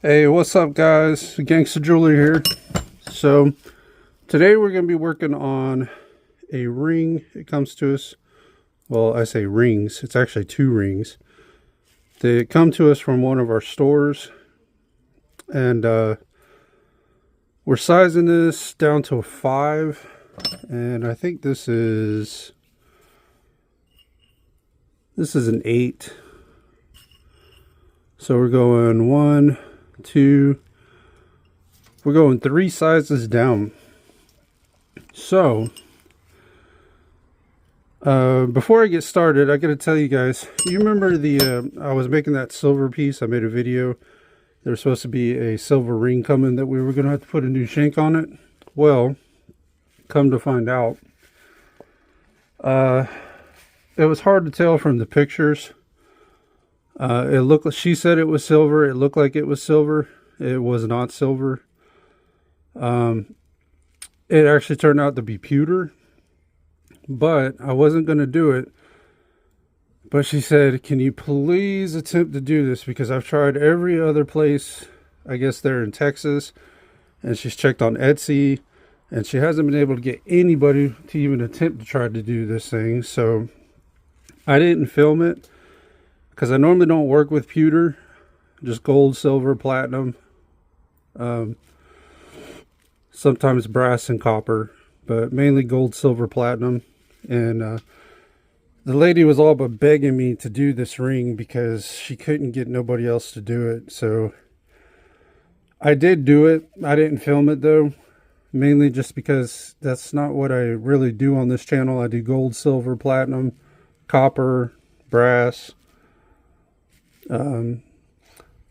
Hey, what's up guys? Gangsta Jeweler here. So today we're going to be working on a ring. It comes to us, well, I say rings, it's actually two rings. They come to us from one of our stores, and we're sizing this down to a 5, and I think this is an 8. So we're going 1, 2, we're going 3 sizes down. So before I get started, I gotta tell you guys, you remember I was making that silver piece. I made a video. There was supposed to be a silver ring coming that we were gonna have to put a new shank on it. Well, come to find out, it was hard to tell from the pictures. It looked like, she said it was silver. It looked like it was silver. It was not silver. It actually turned out to be pewter, but I wasn't going to do it. But she said, can you please attempt to do this? Because I've tried every other place, I guess they're in Texas, and she's checked on Etsy, and she hasn't been able to get anybody to even attempt to try to do this thing. So I didn't film it, because I normally don't work with pewter, just gold, silver, platinum, sometimes brass and copper, but mainly gold, silver, platinum. And the lady was all but begging me to do this ring because she couldn't get nobody else to do it. So I did do it. I didn't film it though, mainly just because that's not what I really do on this channel. I do gold, silver, platinum, copper, brass.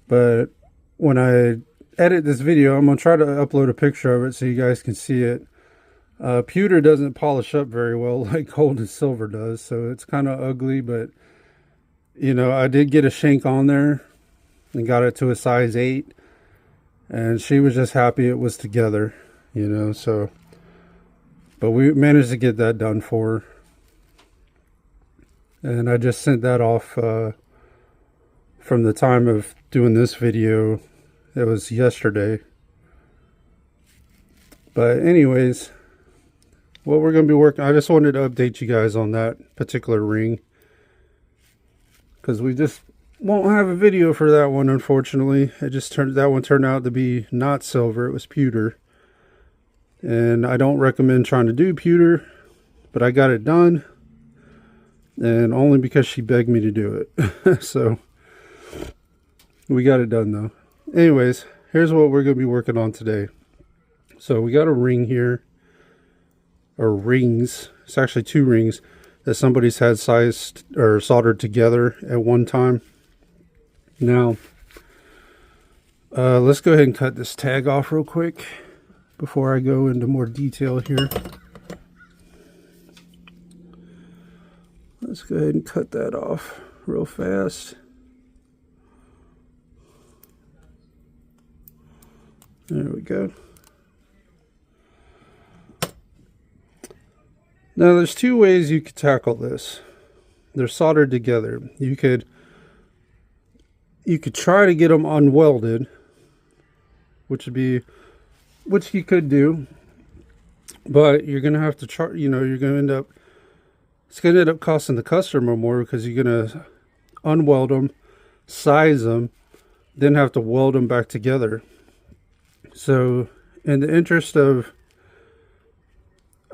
But when I edit this video, I'm going to try to upload a picture of it so you guys can see it. Pewter doesn't polish up very well like gold and silver does, so it's kind of ugly, but you know, I did get a shank on there and got it to a size 8, and she was just happy it was together, you know. So but we managed to get that done for her, and I just sent that off from the time of doing this video. It was yesterday. But anyways, what we're going to be working, I just wanted to update you guys on that particular ring, because we just won't have a video for that one, unfortunately. That one turned out to be not silver, it was pewter, and I don't recommend trying to do pewter, but I got it done, and only because she begged me to do it. So we got it done though. Anyways, here's what we're going to be working on today. So we got a ring here, or rings. It's actually 2 rings that somebody's had sized or soldered together at one time. Now, let's go ahead and cut this tag off real quick before I go into more detail here. Let's go ahead and cut that off real fast. There we go. Now there's 2 ways you could tackle this. They're soldered together. You could try to get them unwelded, which you could do, but you're gonna have to charge. You know, it's gonna end up costing the customer more, because you're gonna unweld them, size them, then have to weld them back together. So in the interest of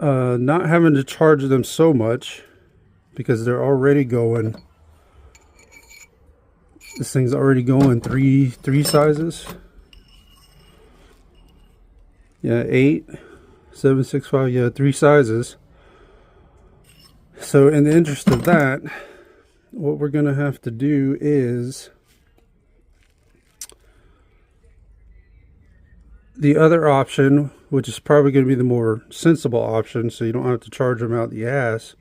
not having to charge them so much, because they're already going, this thing's already going three sizes. Yeah, 8, 7, 6, 5, yeah, 3 sizes. So in the interest of that, what we're gonna have to do is, the other option, which is probably going to be the more sensible option, so you don't have to charge them out the ass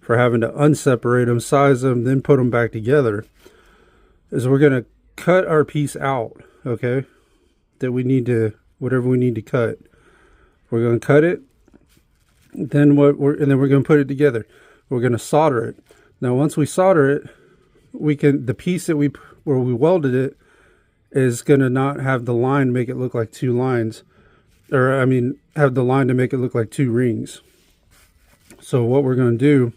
for having to unseparate them, size them, then put them back together, is we're going to cut our piece out, okay? That we need to, whatever we need to cut, we're going to cut it, then we're going to put it together. We're going to solder it. Now, once we solder it, we can, the piece that where we welded it is going to not have the line make it look like two lines, or I mean have the line to make it look like two rings. So what we're going to do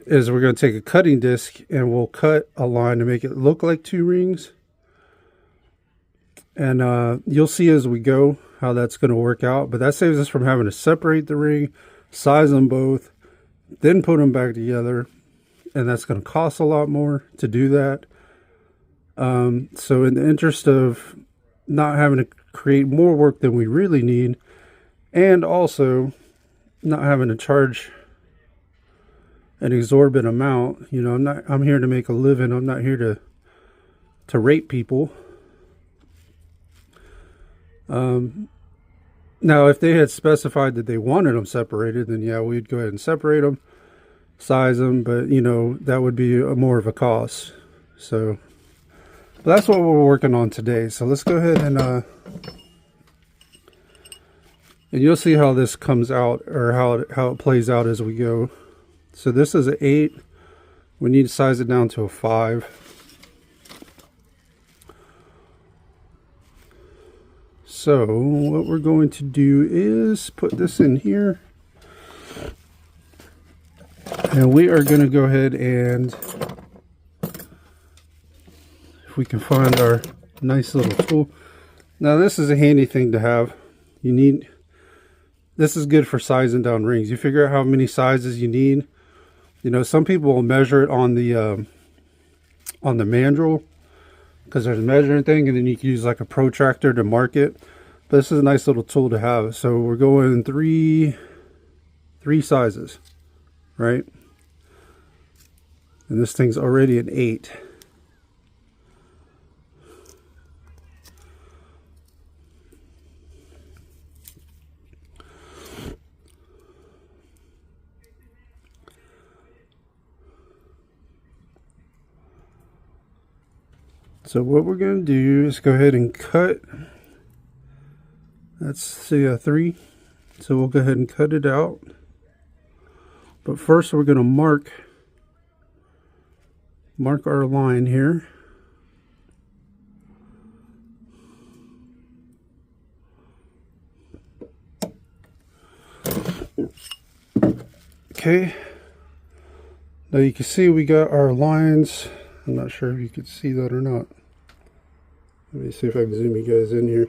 is we're going to take a cutting disc and we'll cut a line to make it look like two rings. And you'll see as we go how that's going to work out. But that saves us from having to separate the ring, size them both, then put them back together. And that's going to cost a lot more to do that. So in the interest of not having to create more work than we really need, and also not having to charge an exorbitant amount, you know, I'm here to make a living. I'm not here to rape people. Now if they had specified that they wanted them separated, then yeah, we'd go ahead and separate them, size them, but you know, that would be more of a cost. So that's what we're working on today. So let's go ahead and you'll see how this comes out, or how it plays out as we go. So this is an 8. We need to size it down to a 5. So what we're going to do is put this in here. And we are going to go ahead and, if we can find our nice little tool. Now this is a handy thing to have. This is good for sizing down rings. You figure out how many sizes you need. You know, some people will measure it on the mandrel, because there's a measuring thing, and then you can use like a protractor to mark it. But this is a nice little tool to have. So we're going three sizes, right? And this thing's already an 8. So what we're going to do is go ahead and cut. Let's see, a 3. So we'll go ahead and cut it out. But first we're going to mark our line here. Okay. Now you can see we got our lines. I'm not sure if you could see that or not. Let me see if I can zoom you guys in here.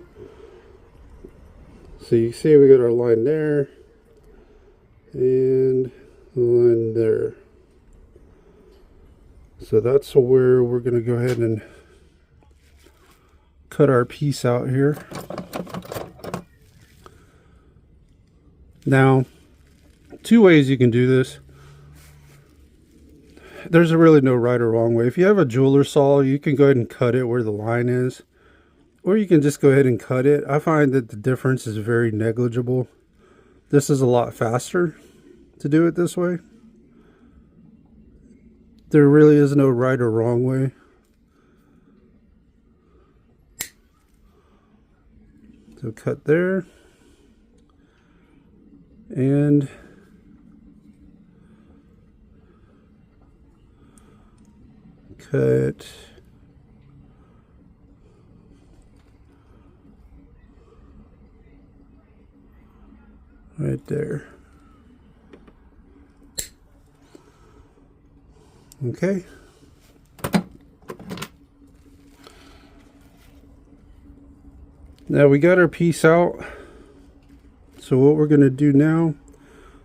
So you see we got our line there and the line there. So that's where we're going to go ahead and cut our piece out here. Now, 2 ways you can do this. There's really no right or wrong way. If you have a jeweler saw, you can go ahead and cut it where the line is. Or you can just go ahead and cut it. I find that the difference is very negligible. This is a lot faster to do it this way. There really is no right or wrong way. So cut there. And cut right there. Okay. Now we got our piece out. So what we're going to do now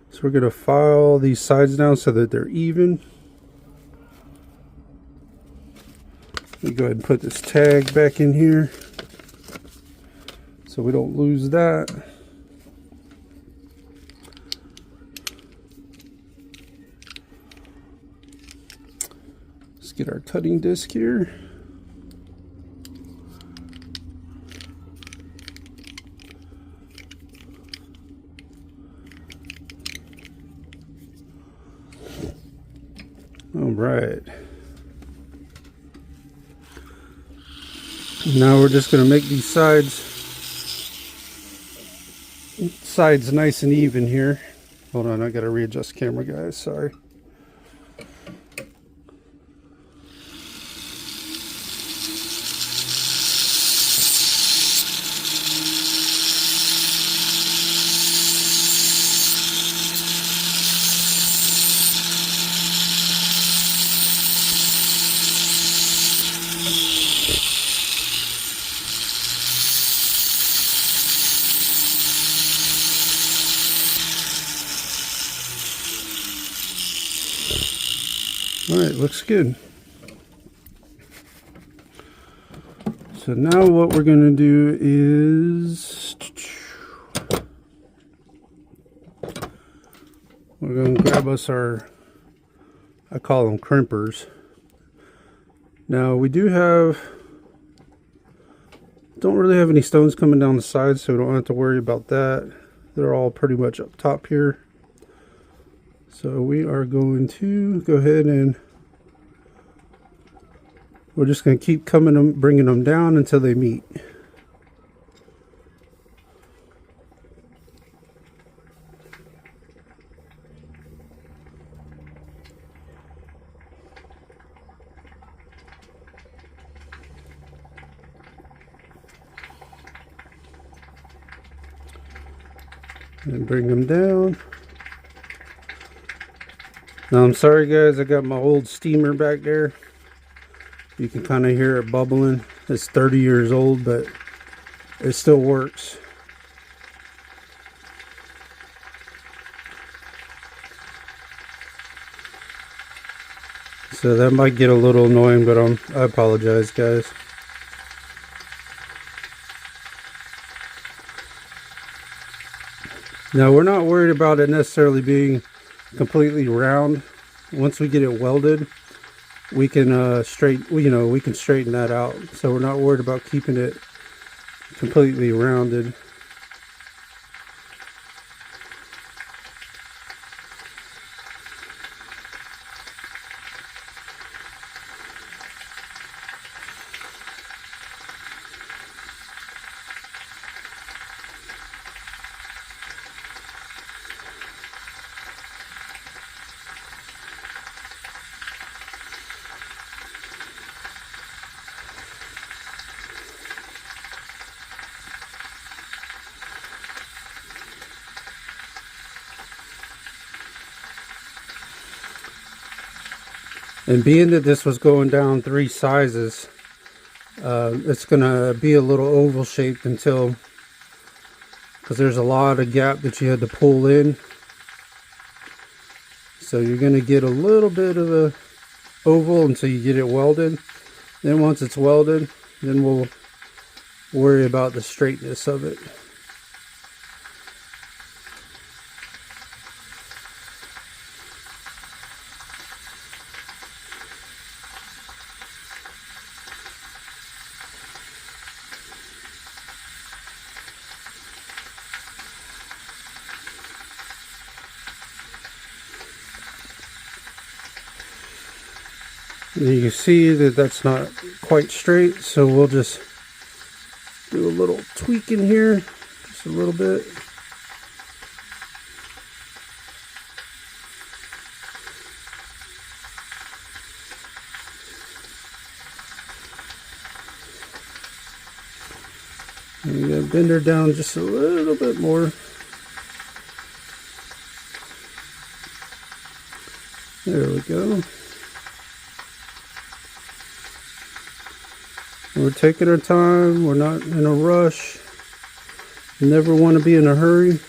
is we're going to file these sides down so that they're even. Let me go ahead and put this tag back in here so we don't lose that. Let's get our cutting disc here. All right. Now we're just going to make these sides nice and even here. Hold on, I got to readjust camera, guys. Sorry. All right, looks good. So now what we're going to do is we're going to grab us our, I call them crimpers. Now we don't really have any stones coming down the side, so we don't have to worry about that. They're all pretty much up top here. So we are going to go ahead and we're just going to keep bringing them down until they meet. And bring them down. Now I'm sorry guys, I got my old steamer back there. You can kind of hear it bubbling. It's 30 years old, but it still works. So that might get a little annoying, but I apologize guys. Now we're not worried about it necessarily being completely round. Once we get it welded, we can straighten that out. So we're not worried about keeping it completely rounded. And being that this was going down 3 sizes, it's going to be a little oval shaped because there's a lot of gap that you had to pull in. So you're going to get a little bit of a oval until you get it welded. Then once it's welded, then we'll worry about the straightness of it. You can see that that's not quite straight, so we'll just do a little tweak in here, just a little bit. And you gotta bend her down just a little bit more. There we go. We're taking our time. We're not in a rush. Never want to be in a hurry.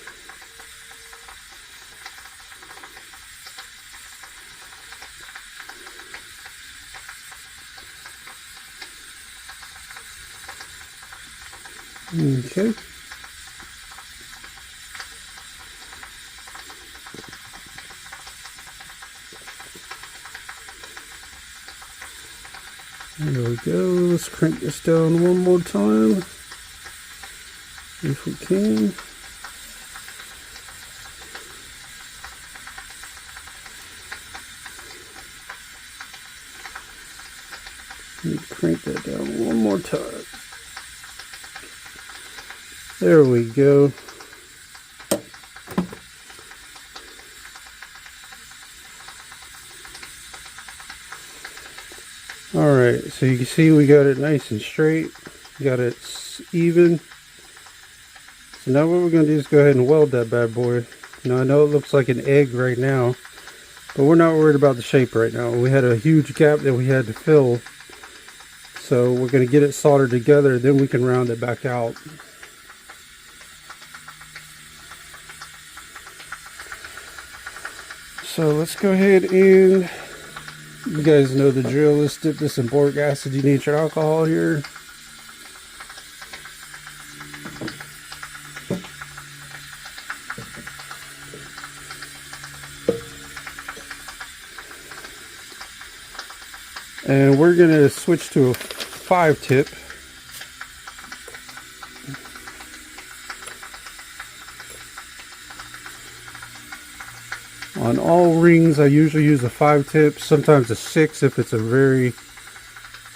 Okay. There we go. Let's crank this down one more time, if we can. Crank that down one more time. There we go. Alright, so you can see we got it nice and straight, got it even. So now what we're going to do is go ahead and weld that bad boy. Now I know it looks like an egg right now, but we're not worried about the shape right now. We had a huge gap that we had to fill, so we're going to get it soldered together, then we can round it back out. So let's go ahead and You guys know the drill. Let's dip this in boric acid denatured alcohol here. And we're going to switch to a 5-tip. On all rings, I usually use a 5-tip, sometimes a 6 if it's a very,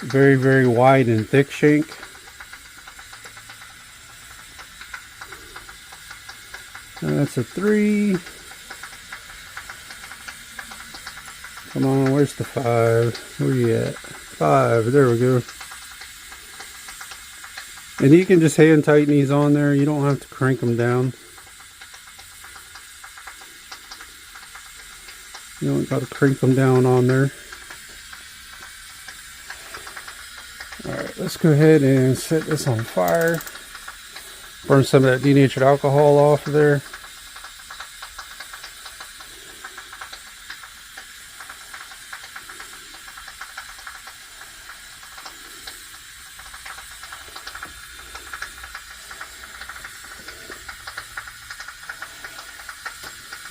very wide and thick shank. And that's a 3. Come on, where's the 5? Where you at? 5, there we go. And you can just hand tighten these on there. You don't have to crank them down. You don't got to crank them down on there. Alright, let's go ahead and set this on fire. Burn some of that denatured alcohol off of there.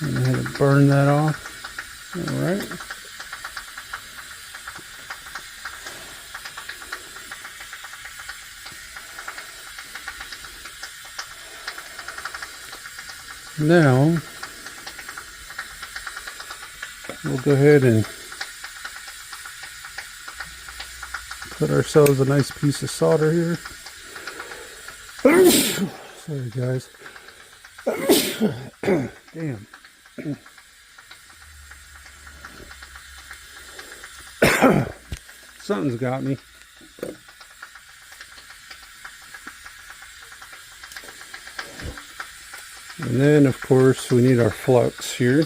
Go ahead and burn that off. Alright. Now, we'll go ahead and put ourselves a nice piece of solder here. Sorry guys. Damn. Something's got me. And then of course we need our flux here.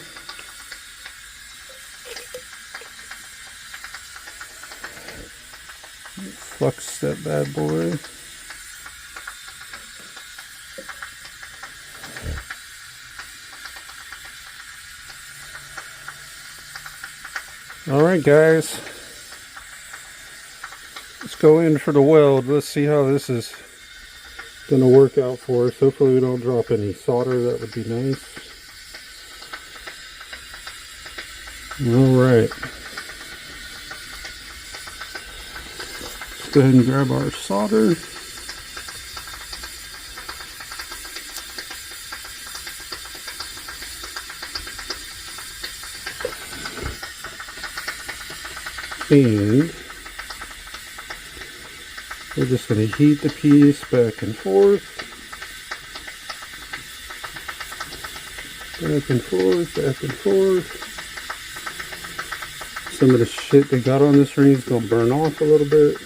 Flux that bad boy. Alright guys, let's go in for the weld. Let's see how this is going to work out for us. Hopefully we don't drop any solder. That would be nice. Alright, let's go ahead and grab our solder. And we're just going to heat the piece back and forth. Back and forth, back and forth. Some of the shit they got on this ring is going to burn off a little bit.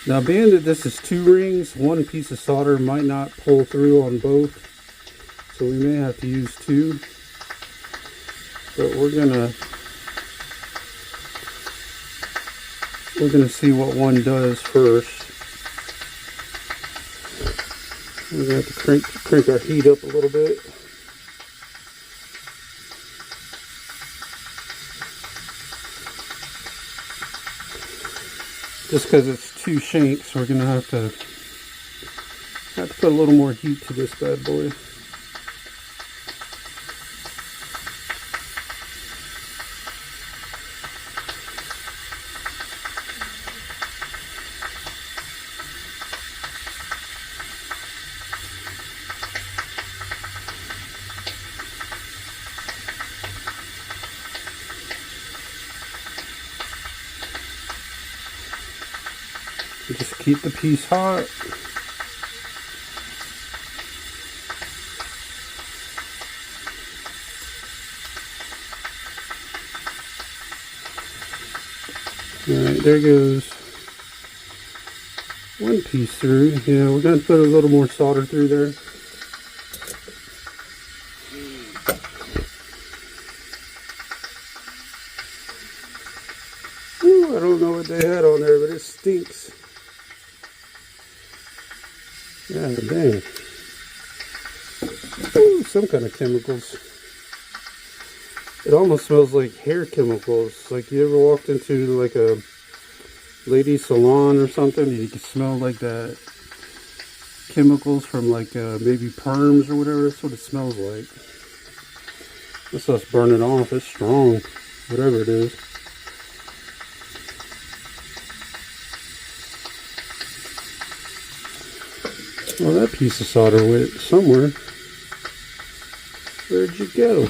Now being that this is 2 rings, 1 piece of solder might not pull through on both. So we may have to use 2. But we're gonna see what one does first. We're gonna have to crank our heat up a little bit. Just because it's 2 shanks, we're gonna have to put a little more heat to this bad boy. Just keep the piece hot. Alright, there goes 1 piece through. Yeah, we're going to put a little more solder through there. Ooh, I don't know what they had on there, but it stinks. God dang. Ooh, some kind of chemicals. It almost smells like hair chemicals. Like you ever walked into like a lady salon or something and you can smell like that chemicals from like maybe perms or whatever. That's what it smells like. This us burning off. It's strong, whatever it is. Well, that piece of solder went somewhere. Where'd you go?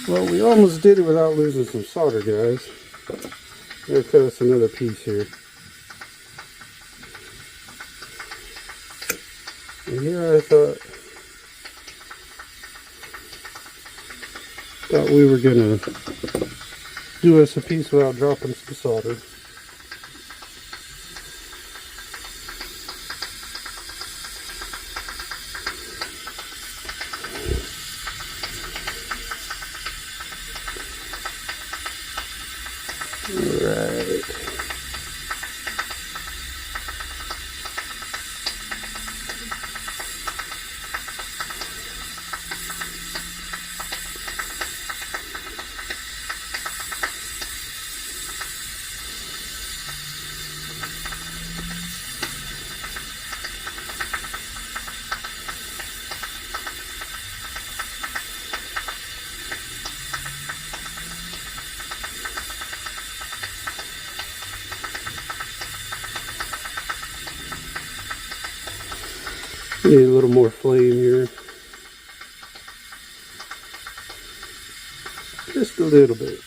Well, we almost did it without losing some solder, guys. I'm going to cut us another piece here. And here I thought we were going to do us a piece without dropping some solder. Alright. Need a little more flame here. Just a little bit.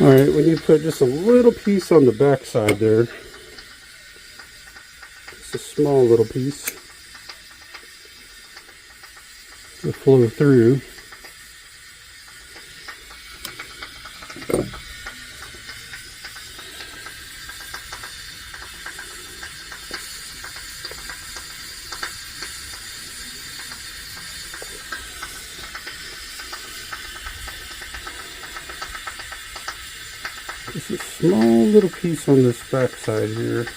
Alright, we need to put just a little piece on the back side there. Just a small little piece to flow through. Just a small little piece on this back side here.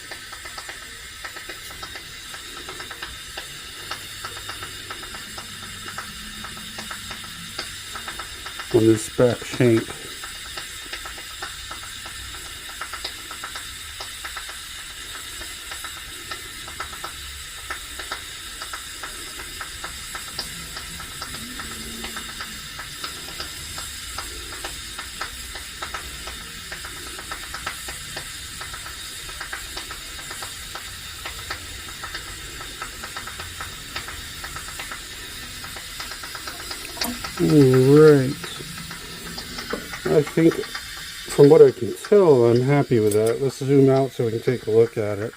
On this back shank. Alright, I think from what I can tell I'm happy with that. Let's zoom out so we can take a look at it.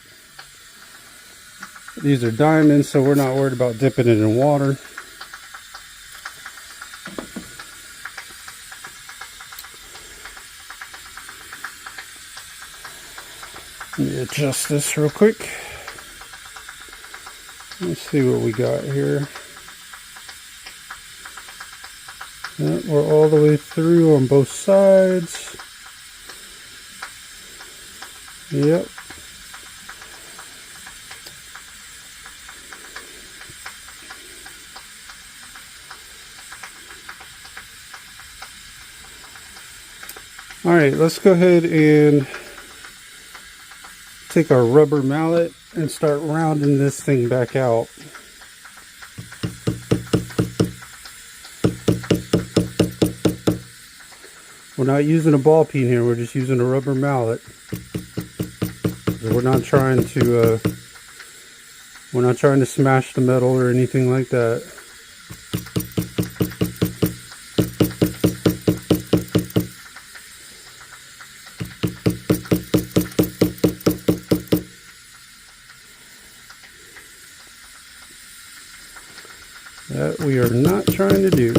These are diamonds, so we're not worried about dipping it in water. Let me adjust this real quick. Let's see what we got here. Yep, we're all the way through on both sides. Yep. Alright, let's go ahead and take our rubber mallet and start rounding this thing back out. We're not using a ball peen here, we're just using a rubber mallet. We're not trying to smash the metal or anything like that. what we are not trying to do.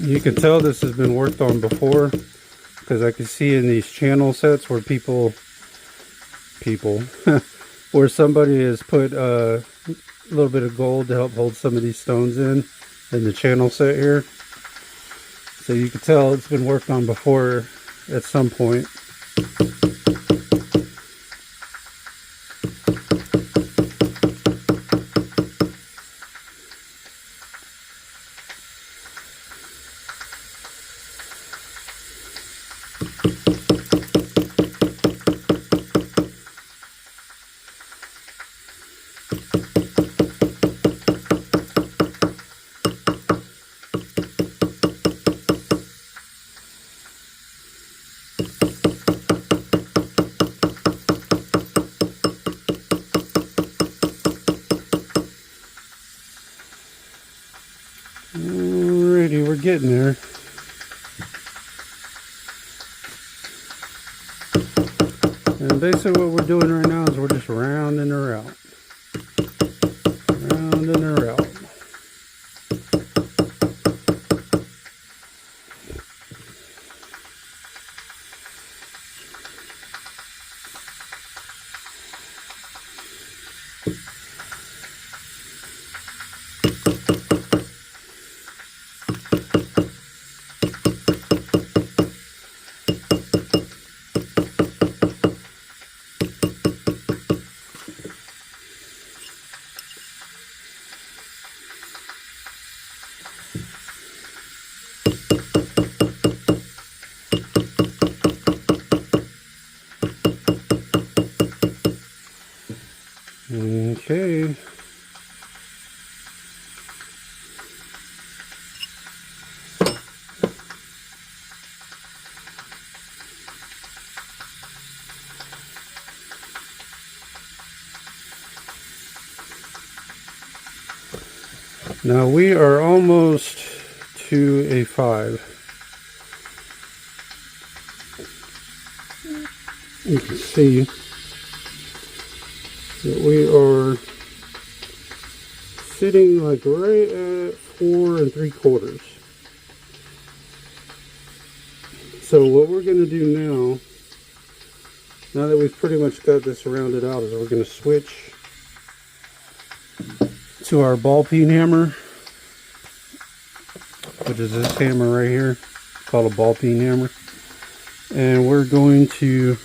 You can tell this has been worked on before, because I can see in these channel sets where people where somebody has put a little bit of gold to help hold some of these stones in the channel set here. So you can tell it's been worked on before at some point. Alrighty, we're getting there. And basically what we're doing right now is we're just rounding her out. Rounding her out. Okay. Now we are almost to a 5. You can see that we are sitting like right at 4 3/4. So what we're going to do now that we've pretty much got this rounded out, is we're going to switch to our ball peen hammer, which is this hammer right here. It's called a ball peen hammer. And we're going to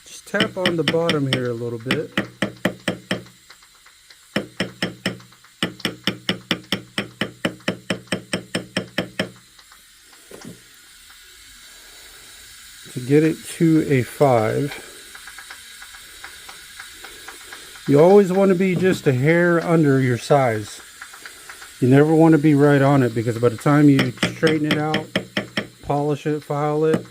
just tap on the bottom here a little bit. To get it to a 5. You always want to be just a hair under your size. You never want to be right on it, because by the time you straighten it out, polish it, file it,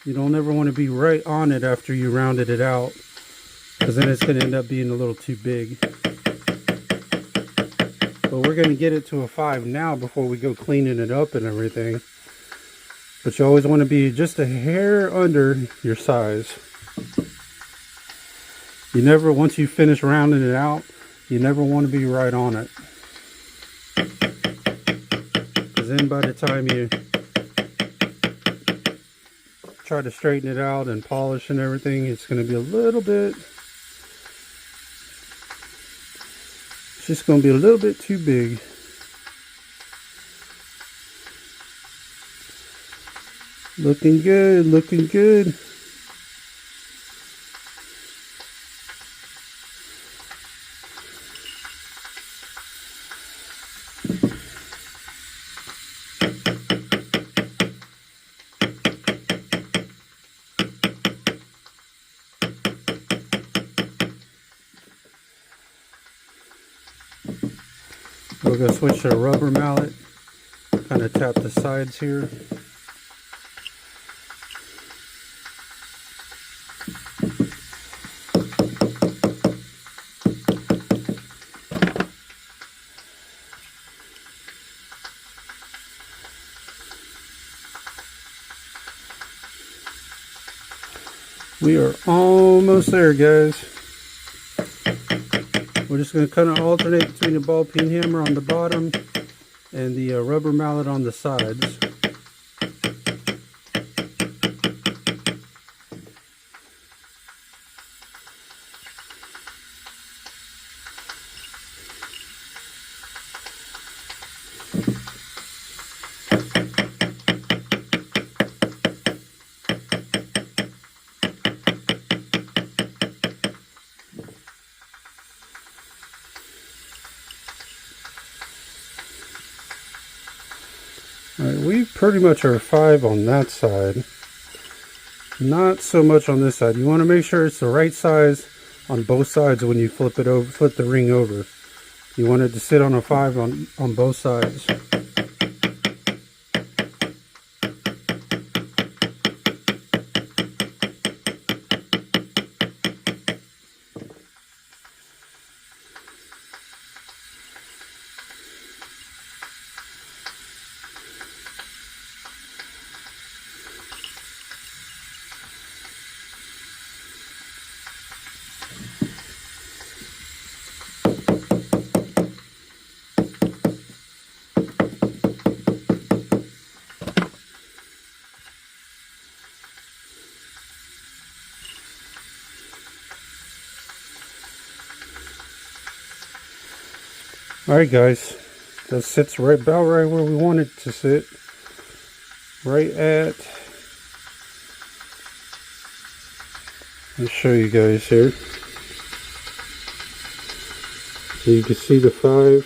you don't ever want to be right on it after you rounded it out, because then it's going to end up being a little too big. But we're going to get it to a 5 now before we go cleaning it up and everything. But you always want to be just a hair under your size. You never, once you finish rounding it out, you never want to be right on it. Because then by the time you try to straighten it out and polish and everything, it's going to be a little bit, it's just going to be a little bit too big. Looking good, looking good. We're going to switch to a rubber mallet, kind of tap the sides here. We are almost there, guys. We're just going to kind of alternate between the ball peen hammer on the bottom and the rubber mallet on the sides. Alright, we pretty much are 5 on that side. Not so much on this side. You want to make sure it's the right size on both sides when you flip it over, flip the ring over. You want it to sit on a 5 on both sides. Alright guys, that sits right about right where we want it to sit. Right at, I'll show you guys here. So you can see the 5.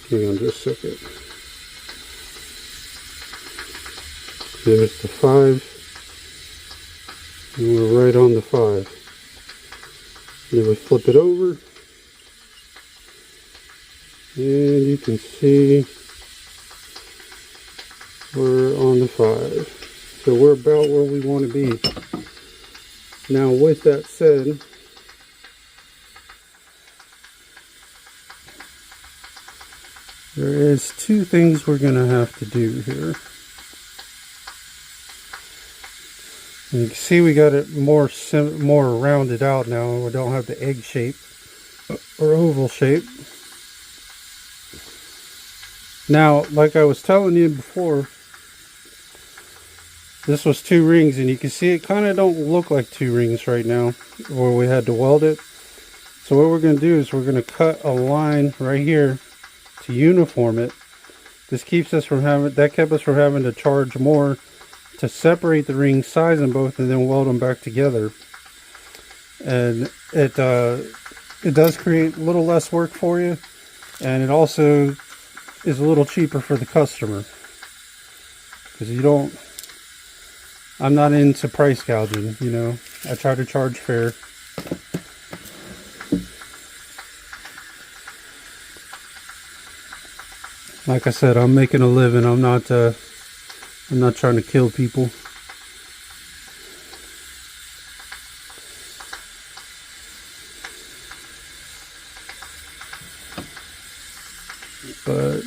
Hang on just a second. There's the 5. And we're right on the 5. Then we flip it over. And you can see we're on the 5. So we're about where we want to be. Now with that said, there is 2 things we're going to have to do here. And you can see we got it more rounded out now. We don't have the egg shape or oval shape. Now, like I was telling you before, this was 2 rings, and you can see it kind of don't look like 2 rings right now, where we had to weld it. So what we're going to do is we're going to cut a line right here to uniform it. This keeps us from having, that kept us from having to charge more to separate the rings, size them both, and then weld them back together. And it does create a little less work for you, and it also is a little cheaper for the customer, because you don't, I'm not into price gouging, you know. I try to charge fair. Like I said, I'm making a living. I'm not trying to kill people. But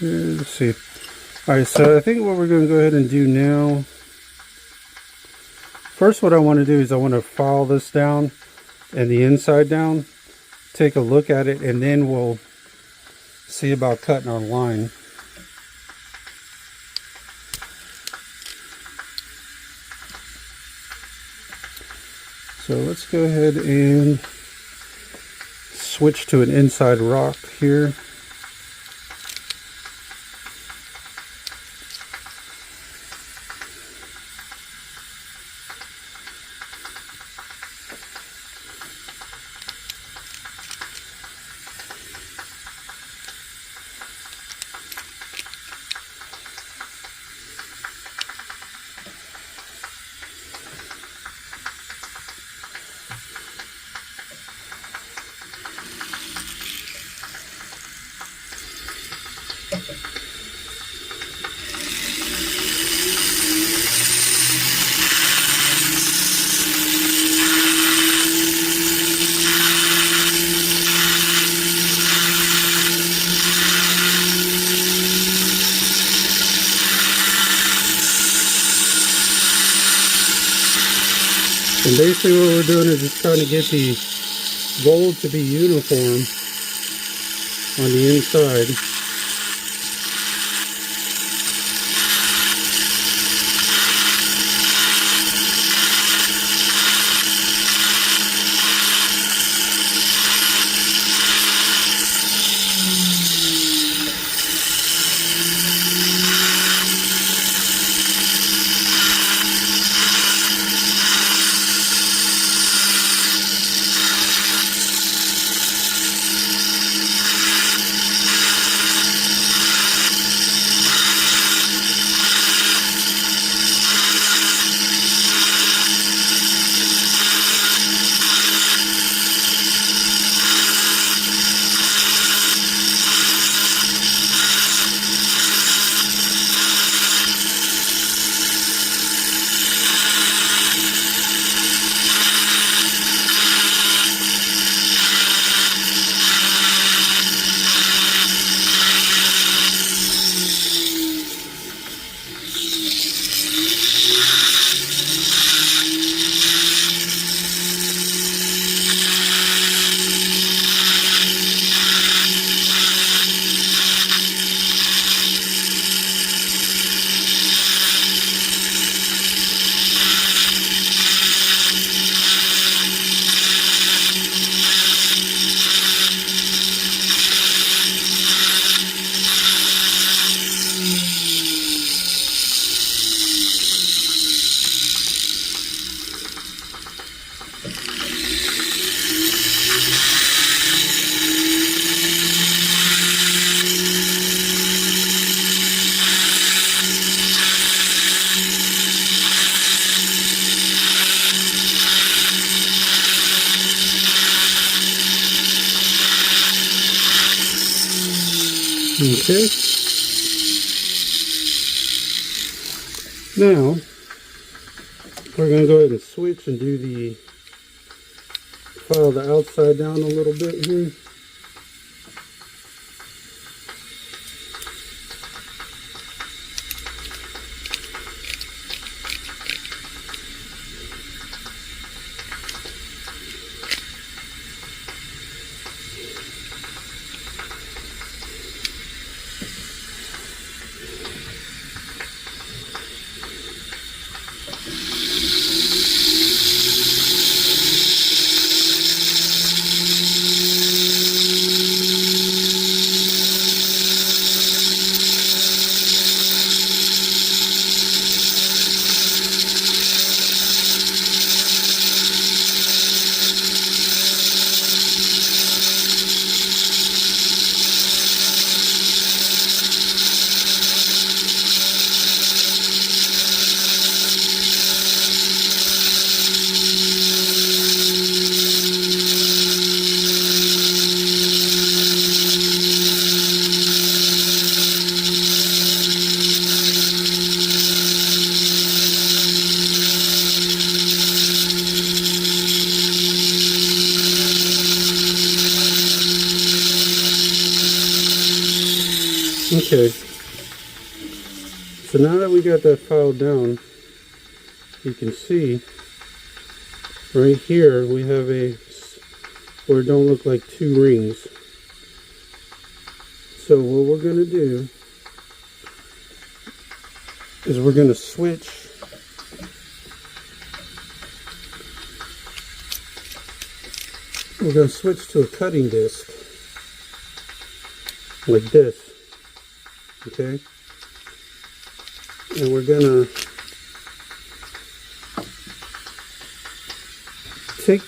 let's see. Alright, so I think what we're going to go ahead and do now, first what I want to do is I want to file this down and the inside down, take a look at it, and then we'll see about cutting our line. So let's go ahead and switch to an inside rock here. basically what we're doing is just trying to get the gold to be uniform on the inside. Okay. Now, we're going to go ahead and switch and do the file the outside down a little bit here. Okay, so now that we got that file down, you can see right here we have where it don't look like two rings. So what we're going to do is we're going to switch to a cutting disc like this. Okay, and we're gonna take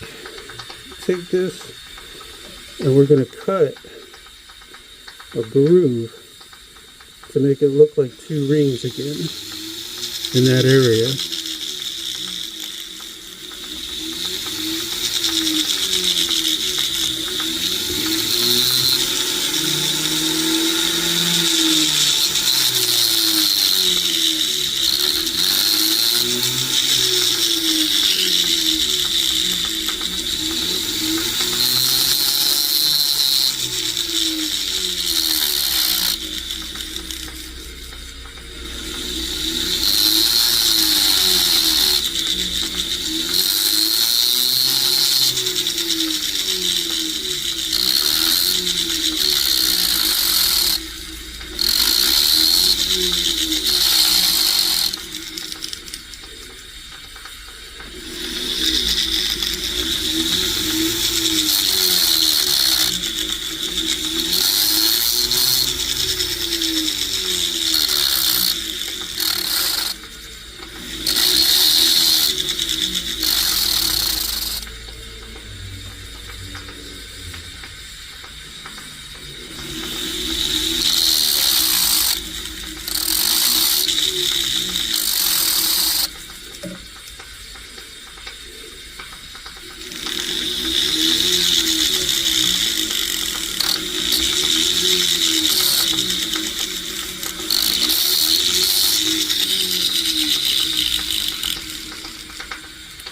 this and we're gonna cut a groove to make it look like two rings again in that area.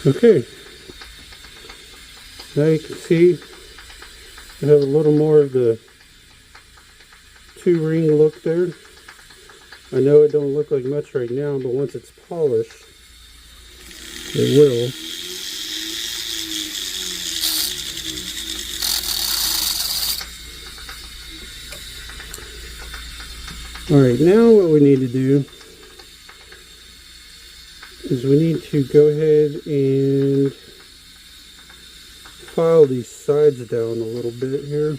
Okay, now you can see I have a little more of the 2-ring look there. I know it don't look like much right now, but once it's polished, it will. Alright, now what we need to do is we need to go ahead and file these sides down a little bit here.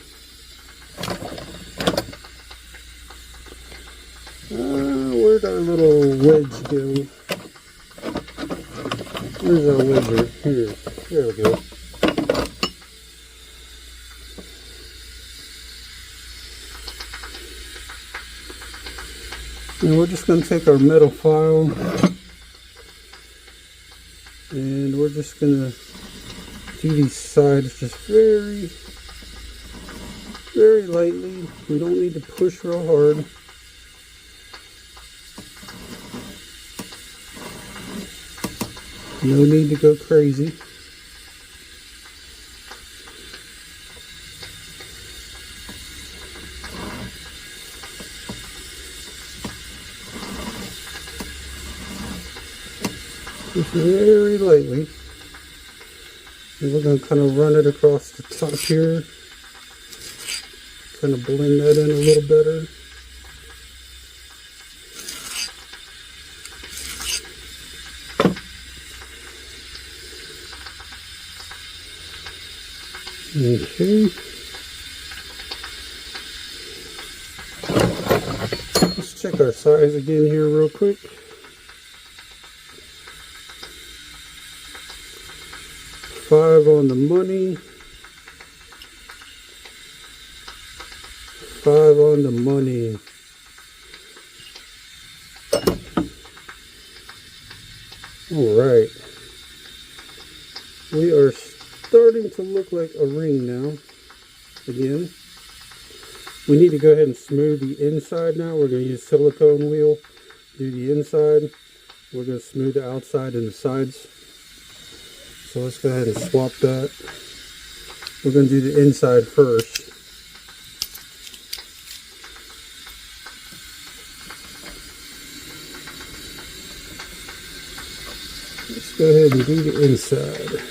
Where'd our little wedge go? Where's our wedge? Here. There we go. And we're just going to take our metal file and we're just going to do these sides just very, very lightly. We don't need to push real hard. No need to go crazy. Just very lightly. And we're going to kind of run it across the top here. Kind of blend that in a little better. Okay. Let's check our size again here real quick. Five on the money. 5 on the money. Alright. We are starting to look like a ring now. Again. We need to go ahead and smooth the inside now. We're going to use silicone wheel. Do the inside. We're going to smooth the outside and the sides. So let's go ahead and swap that. We're going to do the inside first. Let's go ahead and do the inside.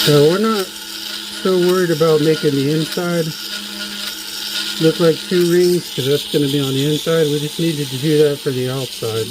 So we're not so worried about making the inside look like 2 rings, because that's going to be on the inside. We just needed to do that for the outside.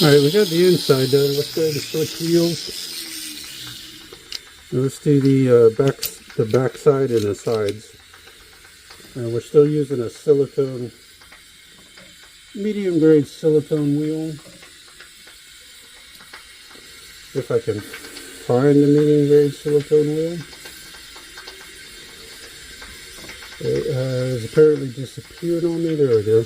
Alright, we got the inside done. Let's go ahead and switch wheels. Let's do the back side and the sides. We're still using a silicone, medium grade silicone wheel. If I can find the medium grade silicone wheel. It has apparently disappeared on me. There we go.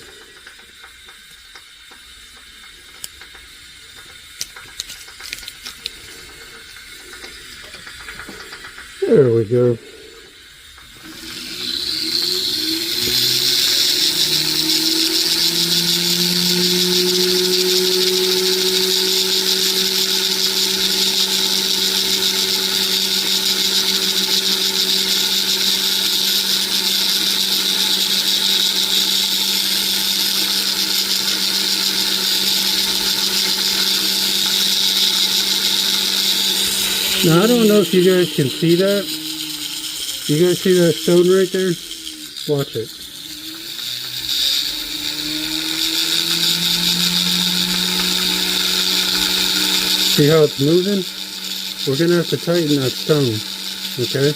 There we go. Now, I don't know if you guys can see that. You guys see that stone right there? Watch it. See how it's moving? We're going to have to tighten that stone, okay?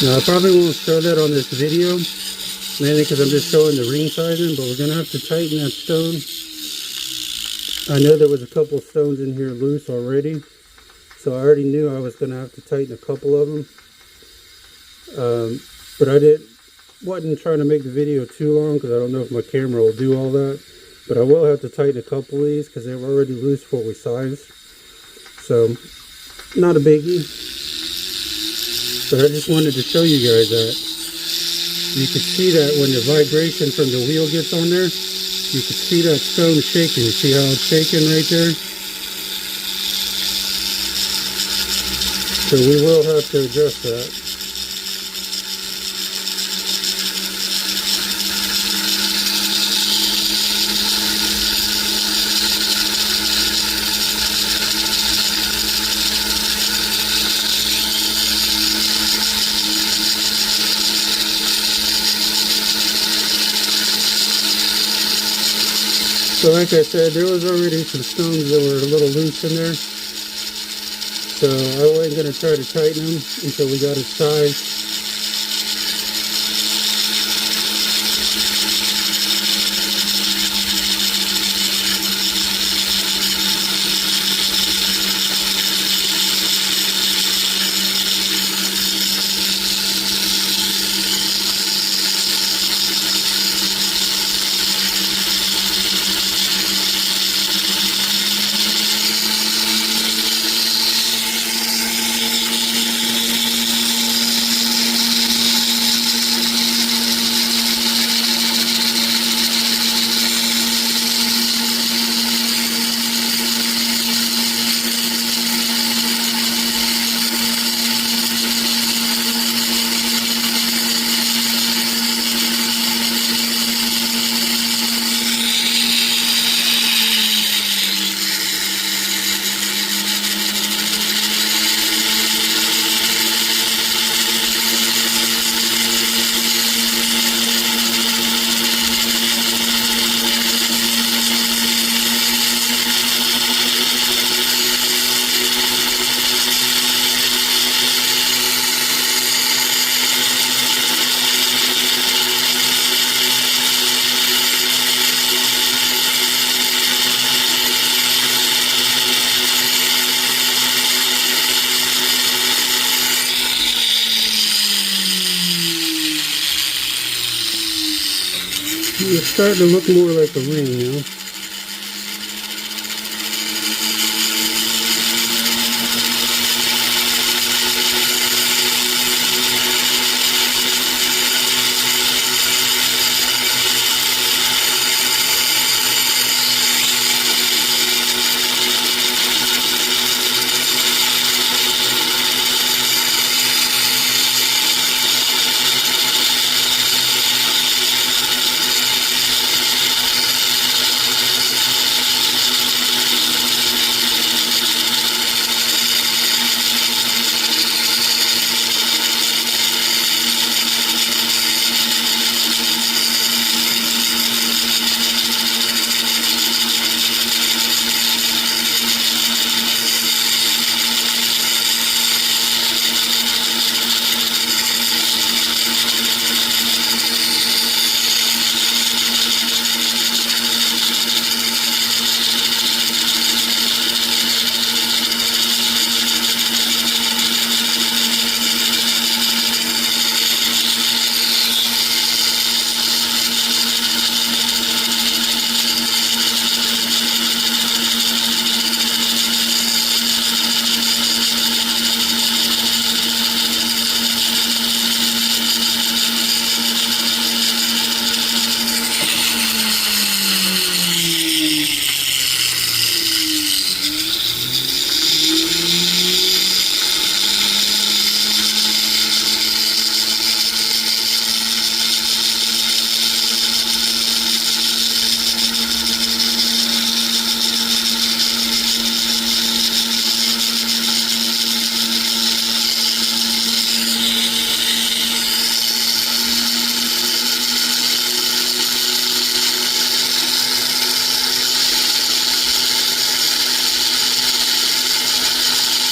Now, I probably won't show that on this video, mainly because I'm just showing the ring sizing, but we're going to have to tighten that stone. I know there was a couple stones in here loose already, so I already knew I was going to have to tighten a couple of them. But I wasn't trying to make the video too long because I don't know if my camera will do all that. But I will have to tighten a couple of these because they were already loose for what we sized. So, not a biggie. But I just wanted to show you guys that. You can see that when the vibration from the wheel gets on there. You can see that stone shaking. You see how it's shaking right there? So we will have to adjust that. So like I said, there was already some stones that were a little loose in there. So I wasn't going to try to tighten them until we got it sized. It's starting to look more like a ring now.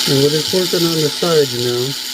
And we're just working on the sides now.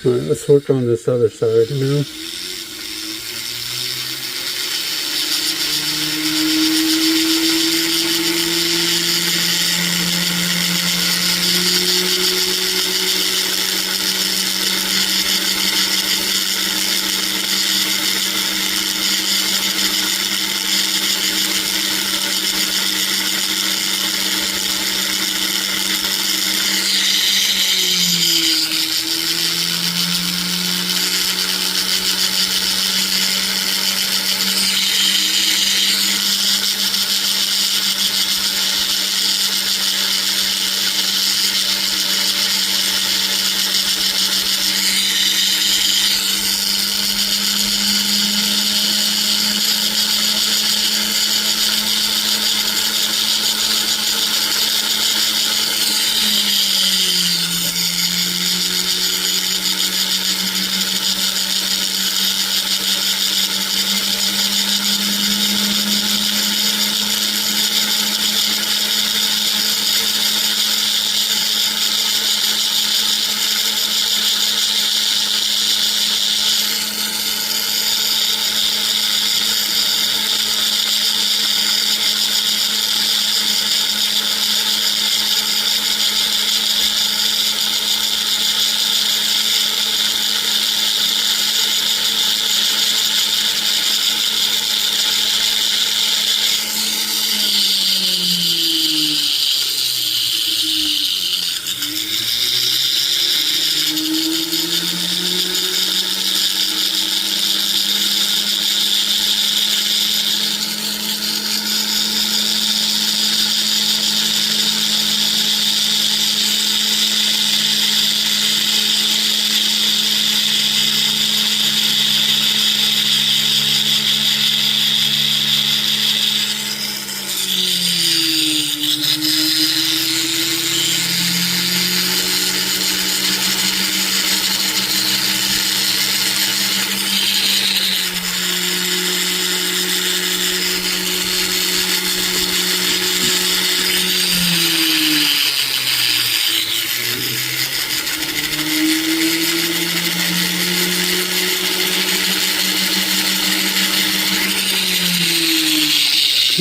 Alright, let's work on this other side now.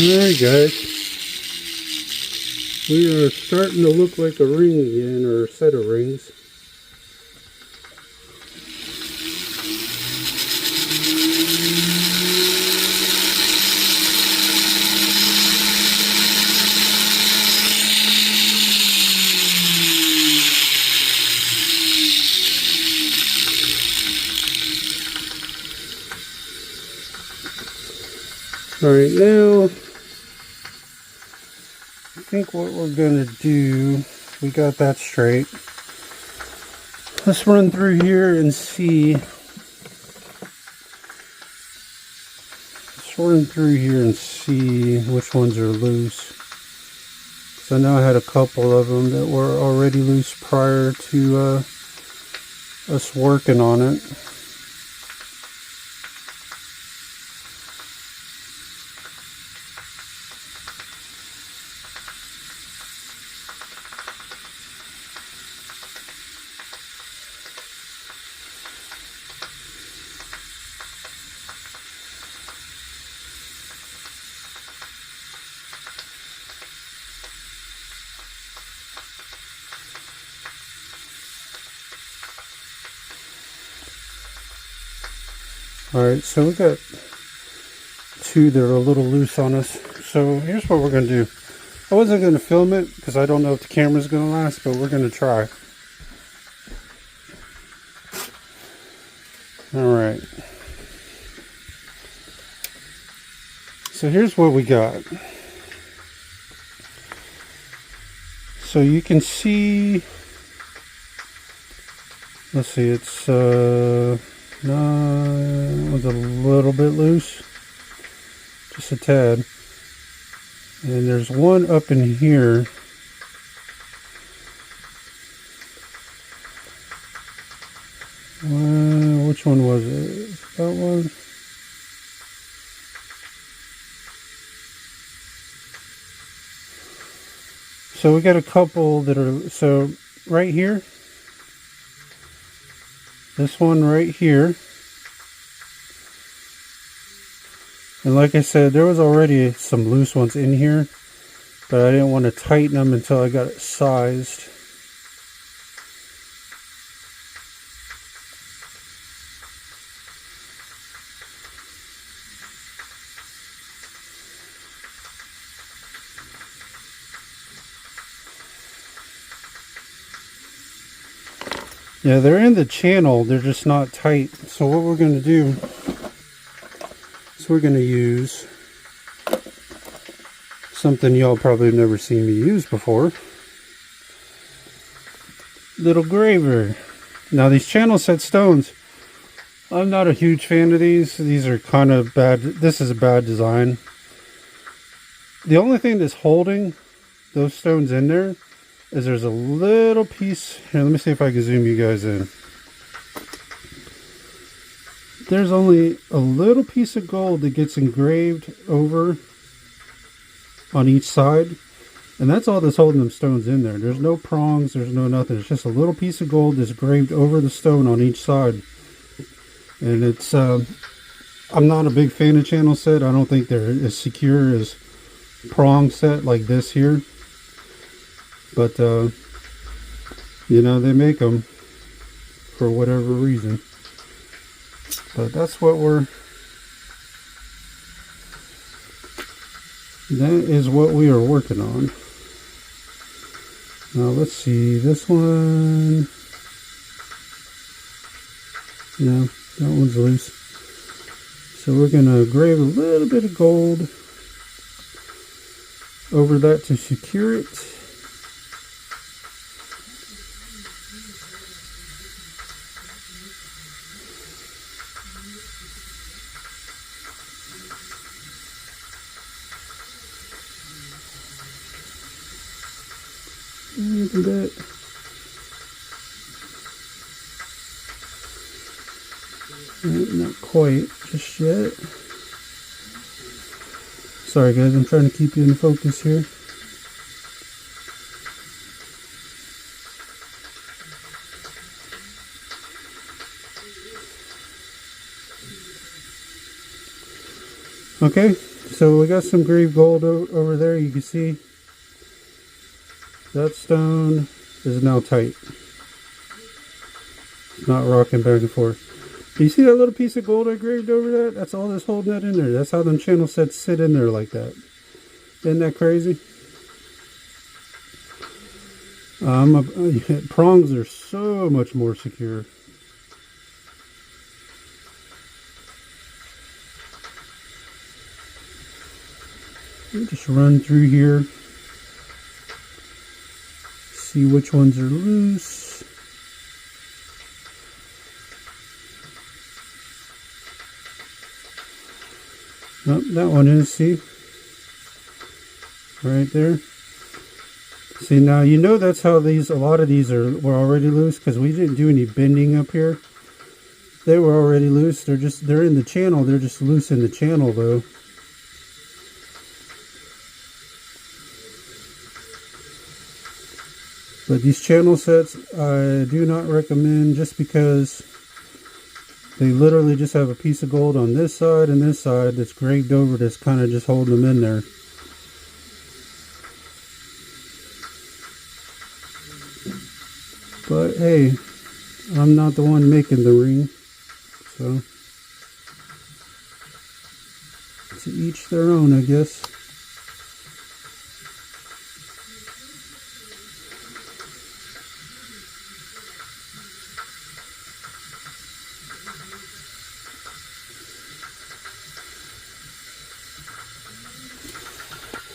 Alright guys, we are starting to look like a ring again, or a set of rings. Alright, now I think what we're going to do, we got that straight. Let's run through here and see. Let's run through here and see which ones are loose. Because I know I had a couple of them that were already loose prior to us working on it. Alright, so we got two that are a little loose on us. So here's what we're going to do. I wasn't going to film it because I don't know if the camera's going to last, but we're going to try. Alright. So here's what we got. So you can see, let's see, it's it was a little bit loose, just a tad, and there's one up in here. Which one was it? That one? So we got a couple that are, so right here, this one right here, and like I said, there was already some loose ones in here, but I didn't want to tighten them until I got it sized. Yeah, they're in the channel, they're just not tight. So what we're going to do is we're going to use something y'all probably have never seen me use before. Little graver. Now these channel set stones, I'm not a huge fan of these. These are kind of bad. This is a bad design. The only thing that's holding those stones in there is there's a little piece here. Let me see if I can zoom you guys in. There's only a little piece of gold that gets engraved over on each side, and that's all that's holding them stones in there. There's no prongs, there's no nothing. It's just a little piece of gold that's engraved over the stone on each side. And it's I'm not a big fan of channel set. I don't think they're as secure as prong set like this here. But, you know, they make them for whatever reason. But that's what that is what we are working on. Now, let's see, this one, no, that one's loose. So we're going to grave a little bit of gold over that to secure it. Look at that. Not quite just yet. Sorry guys, I'm trying to keep you in focus here. Okay, So we got some grave gold over there. You can see that stone is now tight. It's not rocking back and forth. Do you see that little piece of gold I graved over that? That's all that's holding that in there. That's how them channel sets sit in there like that. Isn't that crazy? Prongs are so much more secure. Let me just run through here, see which ones are loose. Oh, that one is, see? Right there. See, now you know that's how these, a lot of these were already loose, because we didn't do any bending up here. They were already loose. They're in the channel. They're just loose in the channel though. But these channel sets I do not recommend, just because they literally just have a piece of gold on this side and this side that's graved over, that's kind of just holding them in there. But hey, I'm not the one making the ring, so to each their own, I guess.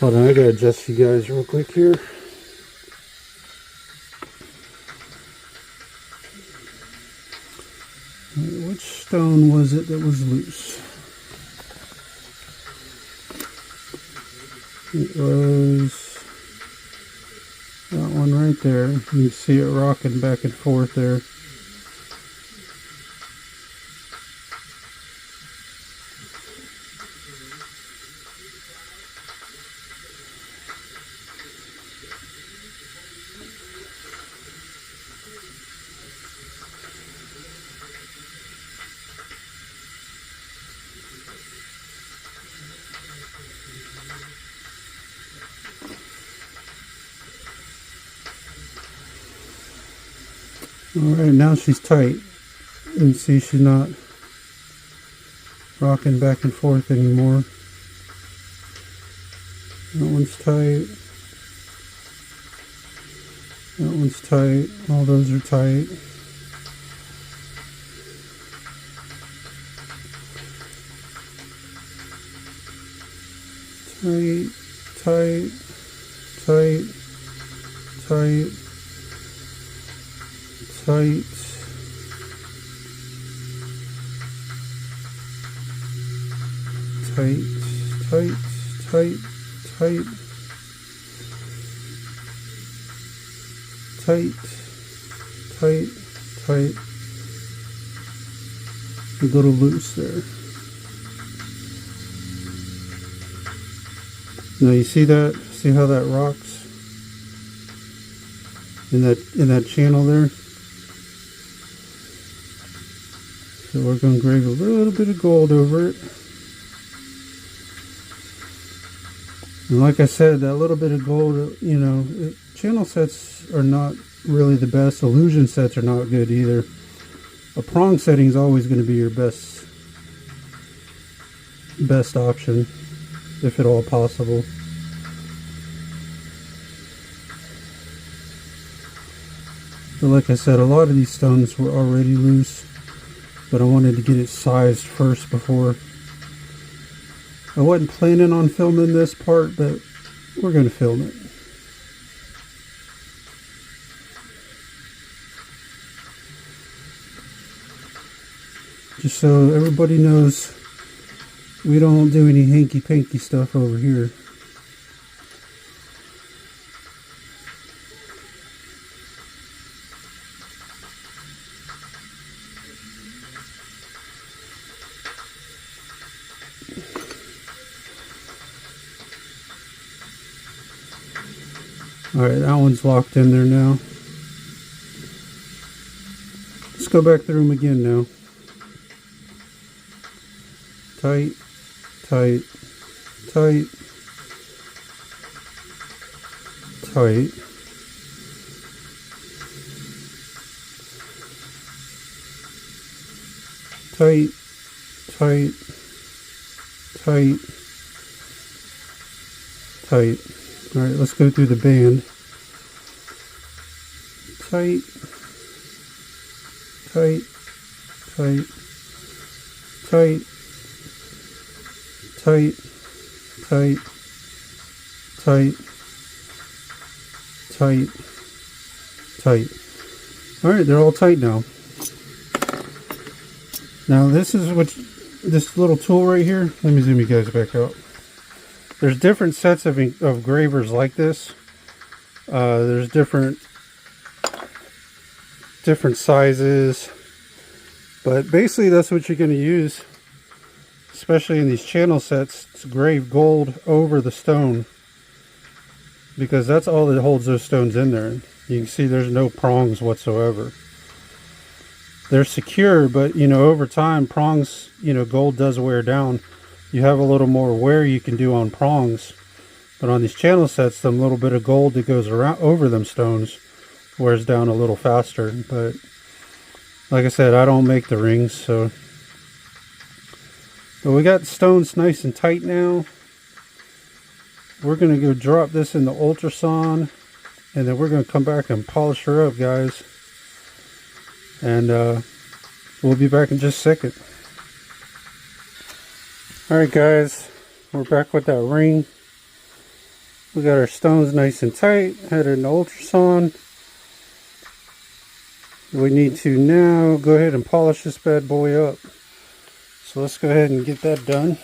Hold on, I gotta adjust you guys real quick here. Which stone was it that was loose? It was that one right there. You can see it rocking back and forth there. Alright, now she's tight. You can see she's not rocking back and forth anymore. That one's tight. That one's tight. All those are tight. Tight, tight, tight, tight. Tight, tight, tight, tight, tight, tight, tight, tight, a little loose there. Now you see that? See how that rocks in that channel there? So we're going to grave a little bit of gold over it. And like I said, that little bit of gold, you know, channel sets are not really the best. Illusion sets are not good either. A prong setting is always going to be your best option, if at all possible. But like I said, a lot of these stones were already loose. But I wanted to get it sized first before. I wasn't planning on filming this part, but we're going to film it. Just so everybody knows, we don't do any hanky-panky stuff over here. Alright, that one's locked in there now. Let's go back through them again now. Tight, tight, tight, tight, tight, tight, tight, tight. All right, let's go through the band. Tight, tight, tight, tight, tight, tight, tight, tight, tight. All right, they're all tight now. Now this is what this little tool right here. Let me zoom you guys back out. There's different sets of gravers like this. There's different sizes, but basically that's what you're going to use, especially in these channel sets, to grave gold over the stone, because that's all that holds those stones in there. You can see there's no prongs whatsoever. They're secure, but you know, over time prongs, you know, gold does wear down. You have a little more wear you can do on prongs, but on these channel sets, some little bit of gold that goes around over them stones wears down a little faster. But like I said, I don't make the rings, so. But we got stones nice and tight now. We're gonna go drop this in the ultrason, and then we're gonna come back and polish her up, guys. And we'll be back in just a second. Alright guys, we're back with that ring. We got our stones nice and tight, had it in the ultrason. We need to now go ahead and polish this bad boy up. So let's go ahead and get that done.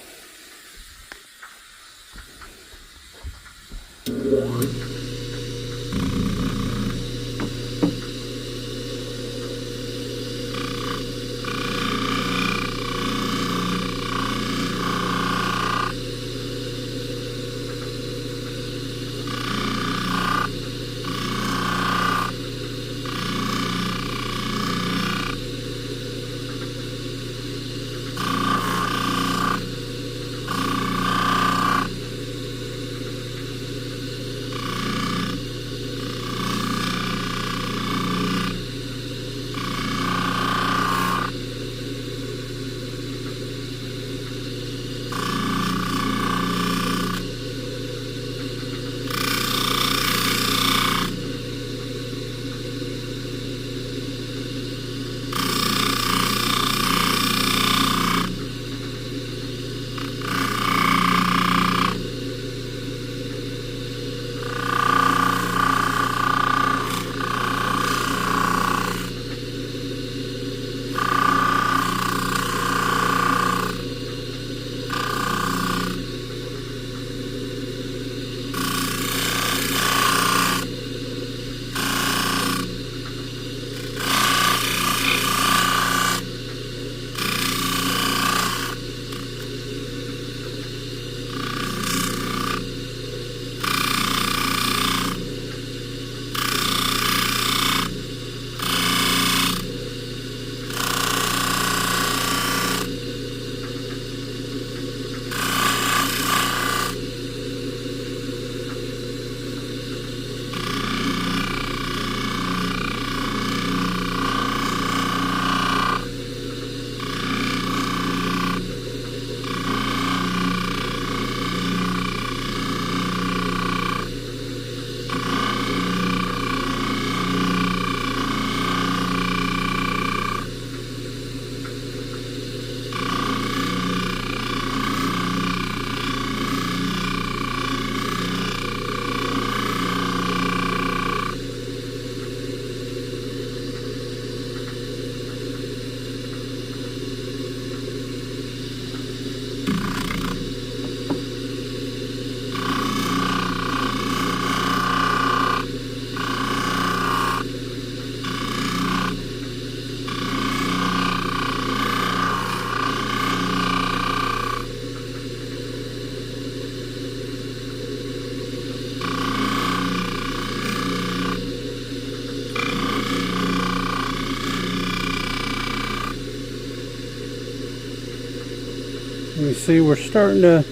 You see we're starting to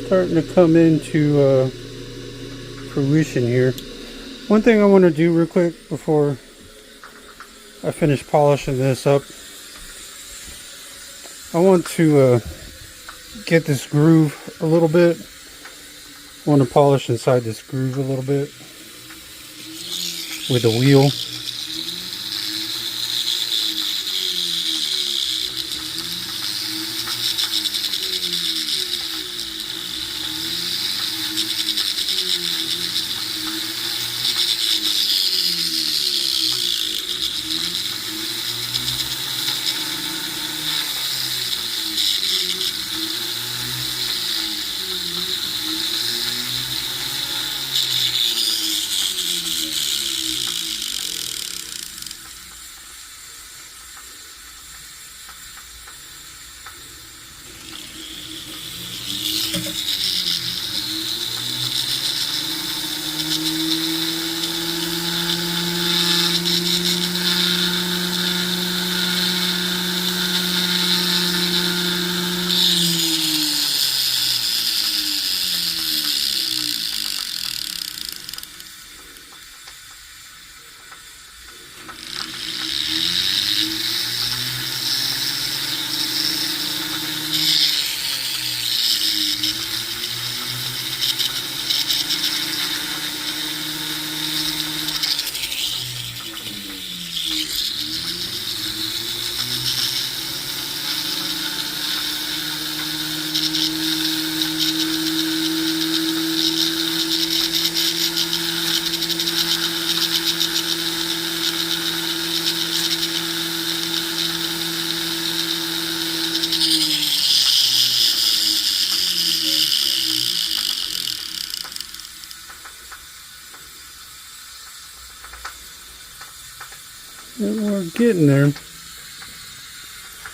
starting to come into fruition here. One thing I want to do real quick before I finish polishing this up, I want to get this groove a little bit. I want to polish inside this groove a little bit with the wheel. And we're getting there.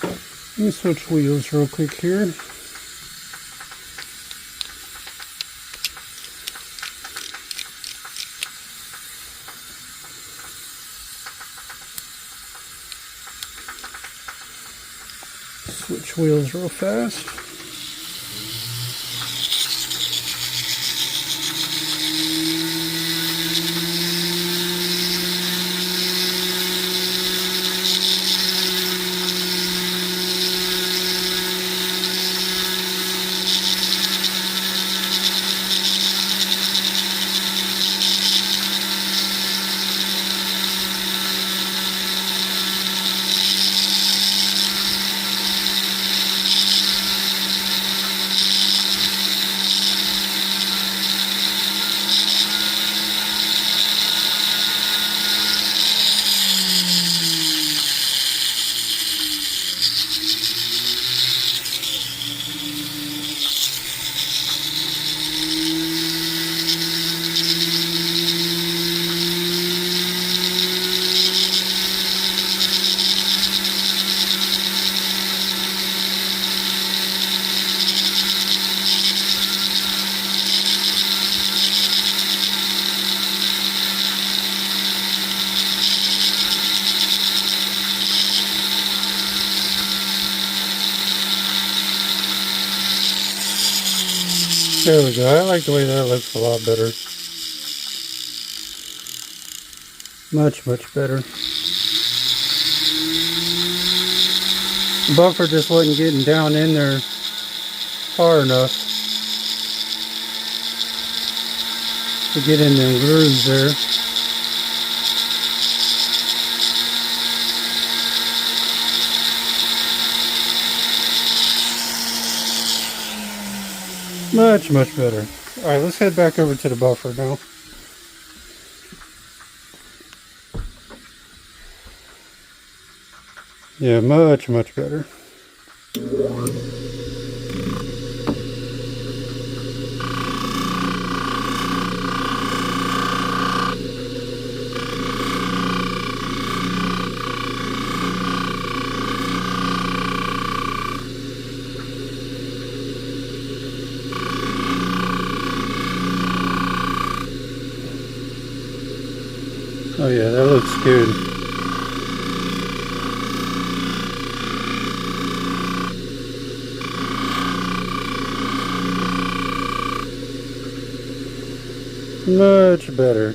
Let me switch wheels real quick here. Switch wheels real fast. There we go. I like the way that looks a lot better. Much, much better. The buffer just wasn't getting down in there far enough to get in them grooves there. Much, much better. Alright, let's head back over to the buffer now. Yeah, much, much better. Oh yeah, that looks good. Much better.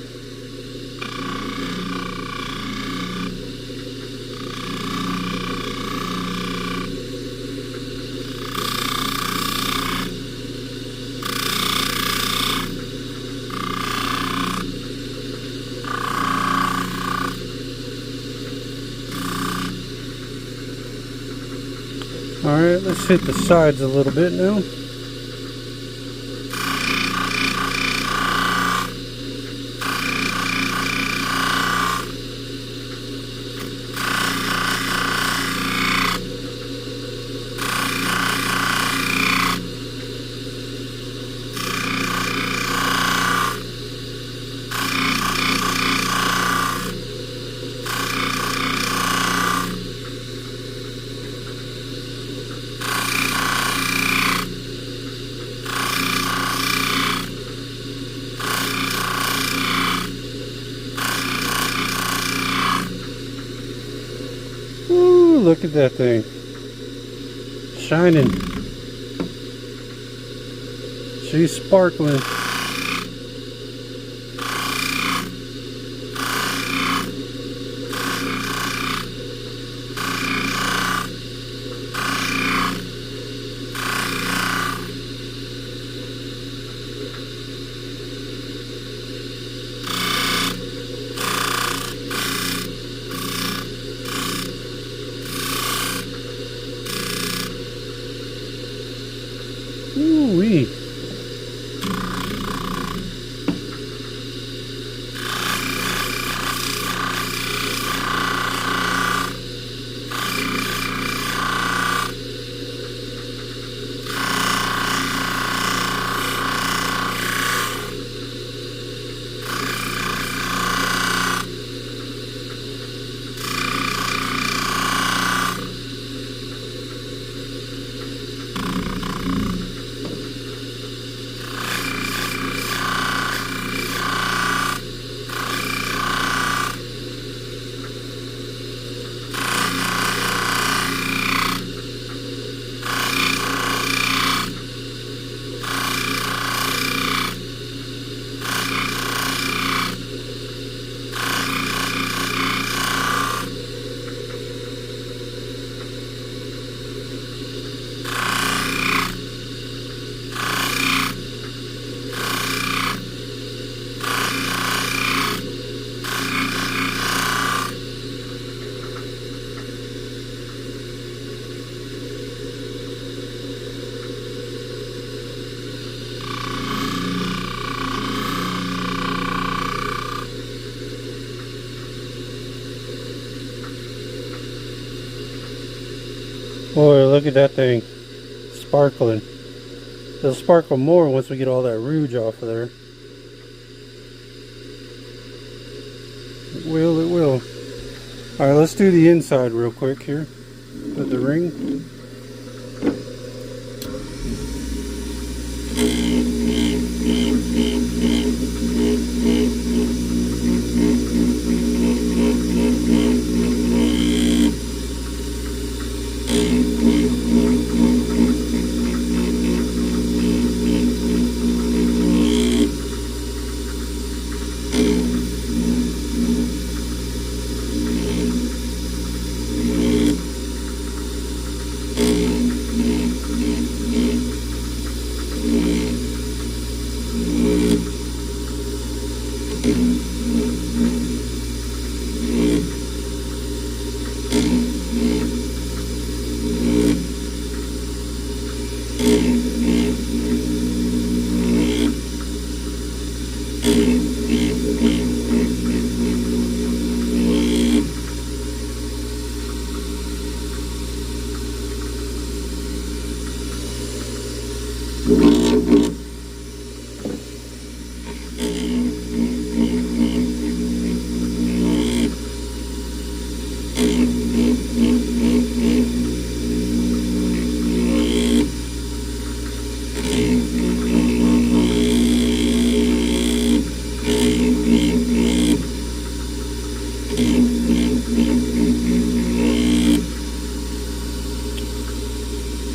Alright, let's hit the sides a little bit now. Ooh, look at that thing. Shining. She's sparkling. Ooh-wee. Boy, look at that thing. Sparkling. It'll sparkle more once we get all that rouge off of there. It will, it will. Alright, let's do the inside real quick here with the ring.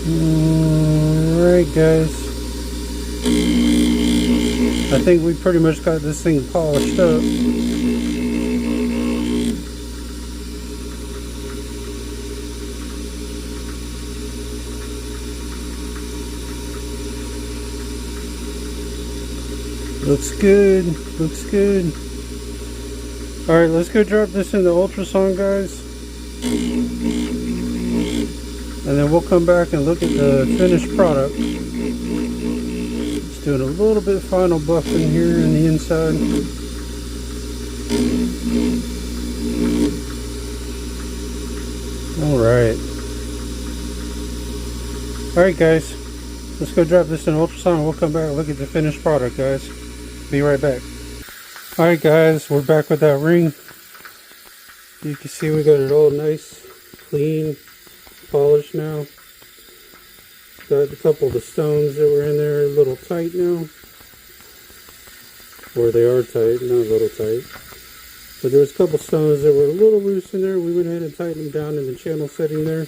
Alright guys, I think we pretty much got this thing polished up. Looks good, looks good. Alright, let's go drop this in the ultrasound, guys. And then we'll come back and look at the finished product. Just doing a little bit of final buffing here in the inside. Alright. Alright guys, let's go drop this in ultrasound and we'll come back and look at the finished product, guys. Be right back. Alright guys, we're back with that ring. You can see we got it all nice, clean, polished now. Got a couple of the stones that were in there a little tight now. Or they are tight, not a little tight. But there was a couple stones that were a little loose in there. We went ahead and tightened them down in the channel setting there.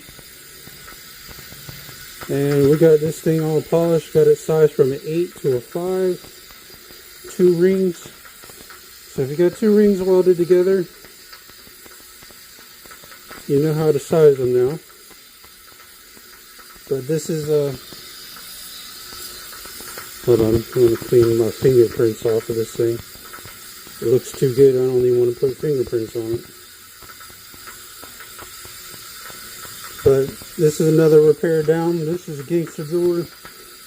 And we got this thing all polished. Got it sized from an 8 to a 5. 2 rings. So if you got 2 rings welded together, you know how to size them now. But this is hold on, I'm going to clean my fingerprints off of this thing. It looks too good, I don't even want to put fingerprints on it. But this is another repair down. This is Gangster Jeweler.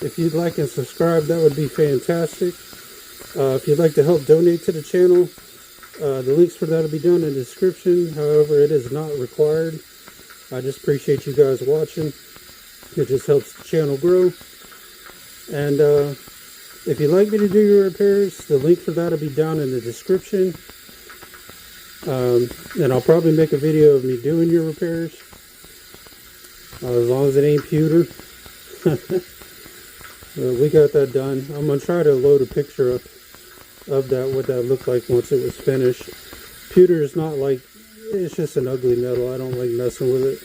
If you'd like and subscribe, that would be fantastic. If you'd like to help donate to the channel, the links for that will be down in the description. However, it is not required. I just appreciate you guys watching. It just helps the channel grow. And if you'd like me to do your repairs, the link for that will be down in the description. And I'll probably make a video of me doing your repairs. As long as it ain't pewter. We got that done. I'm going to try to load a picture up of that, what that looked like once it was finished. Pewter is not like, it's just an ugly metal. I don't like messing with it.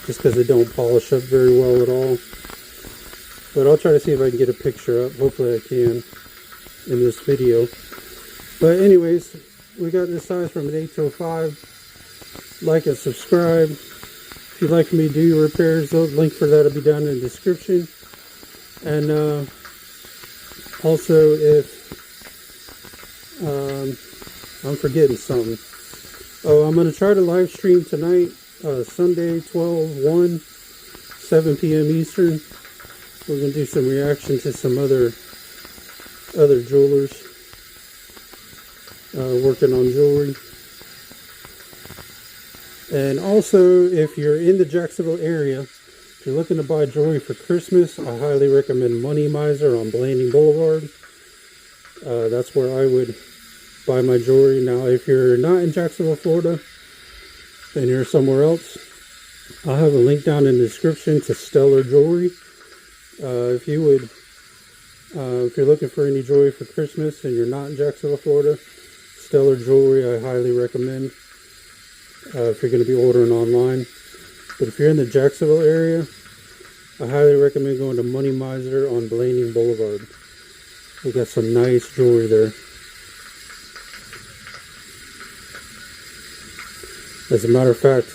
Just because it don't polish up very well at all. But I'll try to see if I can get a picture up. Hopefully I can in this video. But anyways, we got this size from an 8 to a 5. Like and subscribe. If you'd like me to do your repairs, the link for that will be down in the description. And also, if I'm forgetting something. Oh, I'm going to try to live stream tonight, Sunday, 12/1, 7 p.m. Eastern. We're going to do some reaction to some other jewelers working on jewelry. And also, if you're in the Jacksonville area, if you're looking to buy jewelry for Christmas, I highly recommend Money Miser on Blanding Boulevard. That's where I would buy my jewelry. Now, if you're not in Jacksonville, Florida, and you're somewhere else, I'll have a link down in the description to Stellar Jewelry. If you're looking for any jewelry for Christmas and you're not in Jacksonville, Florida, Stellar Jewelry I highly recommend. If you're going to be ordering online. But if you're in the Jacksonville area, I highly recommend going to Money Miser on Blanding Boulevard. We got some nice jewelry there. As a matter of fact,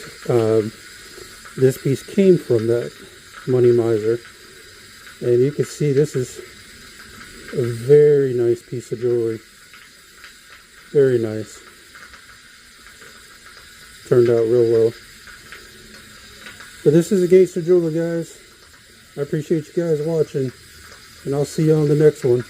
this piece came from that Money Miser. And you can see this is a very nice piece of jewelry. Very nice. Turned out real well. But this is a Gangster Jeweler, guys. I appreciate you guys watching. And I'll see you on the next one.